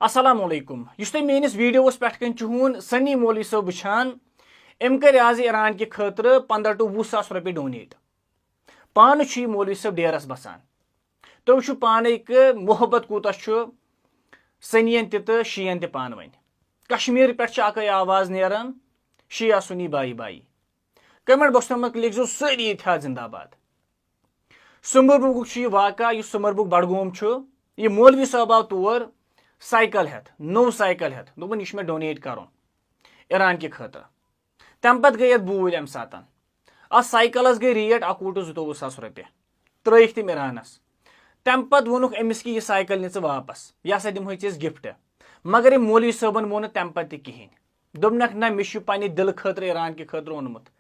अस्सलाम वालेकुम युस तुम मेनिस वीडियोस पे चून सनी मौलवी सब वुचान अम कर आज ईरान के खतर 15 to 20 सास रुपये डोनेट पान मौलवी सब डेरस बसान तुम वो पान मोहब्बत कूत सनियन तो शीयन पान वन कश्मीर पे आवाज नेरान शिया सुनी बाई बाई कमेंट बॉक्स में लिखो सारी इतिहाद जिंदाबाद सुमरबुग वाक़ा सुमरबुग बडगोम यह मौलवी साहब आव तौर साइकिल हेत नो साइकिल हेत दोपन यह डोनेट कर ईरान के खतर तम पे गई बूल अम सात साइकिलस गई रेट 21 to 22 सास रुपये त्रैख तम ईरानस तम पे वोनुक अमिस कि यह साइकिल नी वापस यह सा दिमो गिफ्ट मगर यह मौलवी साहबन वो तम पे कहें दोपनक ना मे पे दिल खतर ईरान के खतर ओनमुत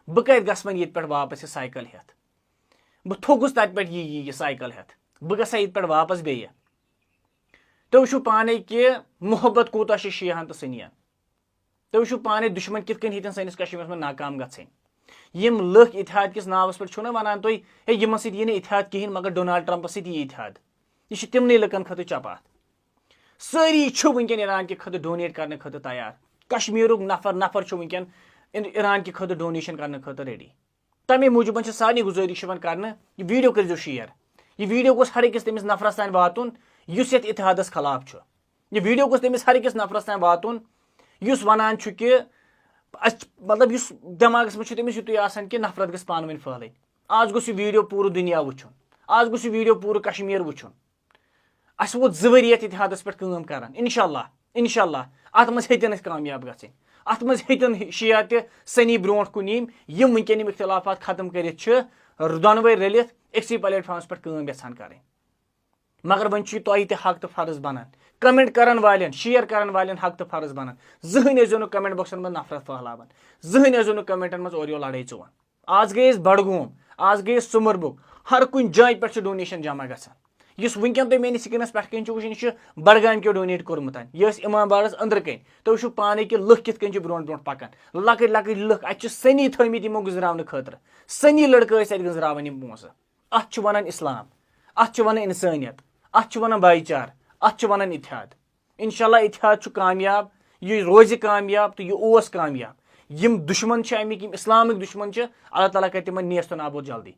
बह कत गन ये वापस यह साइकिल हेत बह थोकुस तत पे यह साइकिल हेत बह गसा ये वापस बे तो वो पाने कि मोहब्बत कूत शियान तो सनियन तो वो पाने दुश्मन कित कन सैनिस कश्मीर में नाकाम गन यम लुक इतिहाद किस नावस पे वन तुम हे यमन सत इतिहाद कहें मगर डोनाल्ड ट्रंपस सत इतिहाद यह तिमन लुकन खत चपात सारी वनकन ईरान के खत डोनेट करने खत तैयार कश्मीर नफर नफर वनकन ईरान के खत डोनेशन करने खत रेडी तमे मूजूब सारे गुजारिश कर वीडियो कर शेयर यह वीडियो गोस हर अकिस तमिस नफरस तान वातुन युस यत इतिहादस खिलाफ यह वीडियो गोस तमिस हर अकिस नफरस तान वातुन युस वनान कि मतलब युस दिमागस में तमिस युतुय आसान कि नफरत गस पान वन फहलन आज गोस यह वीडियो पूरा दुनिया वुचुन आज गोस यह वीडियो पूरा कश्मीर वुचुन अस वो 2 वरी यत इतिहादस पे काम करान इंशाल्लाह अत मज हेतन कामयाब गन अत मज हेतन शिया त सनी ब्रोट कुन यम वनकन इख्तिलाफात खत्म कर दोनवे रलित अक्सी प्लेटफॉर्म्स पे काम यहां करें मगर वन तुह हक तो फर्ज बनान कमेंट करन वालें शेयर करन वालें हक तो फर्ज बनान जहन जो कमेंट बॉक्सन में नफरत फहलावन जहन जो कमेंटन में और यो लड़ाई चुवान आज गए बडगोम आज गए सुमरबुग हर कुछ जाय पे डोनेशन जमा गसान इस वनकन तुम मेनिस स्क्रीनस पे वो बडगाम के डोनेट कोर्मुत यह इमामबाड़स अंदर कन तो वो पाने कि लुक कित ब्रो ब्रो पकान लकट लकट लुक अत सनी थमित यमो गुजरावन खतर सनी लड़के गुजरावन यम पोस अत वन इस्लाम अत वन इंसानियत अत वन भाईचार अत वन इतिहाद इंशाल्लाह इतिहाद कामयाब यह रोज कामयाब तो यह कामयाब यम दुश्मन अमिक इस्लामिक दुश्मन अल्लाह ताला कर तिमन नेस्त नाबूद जल्दी।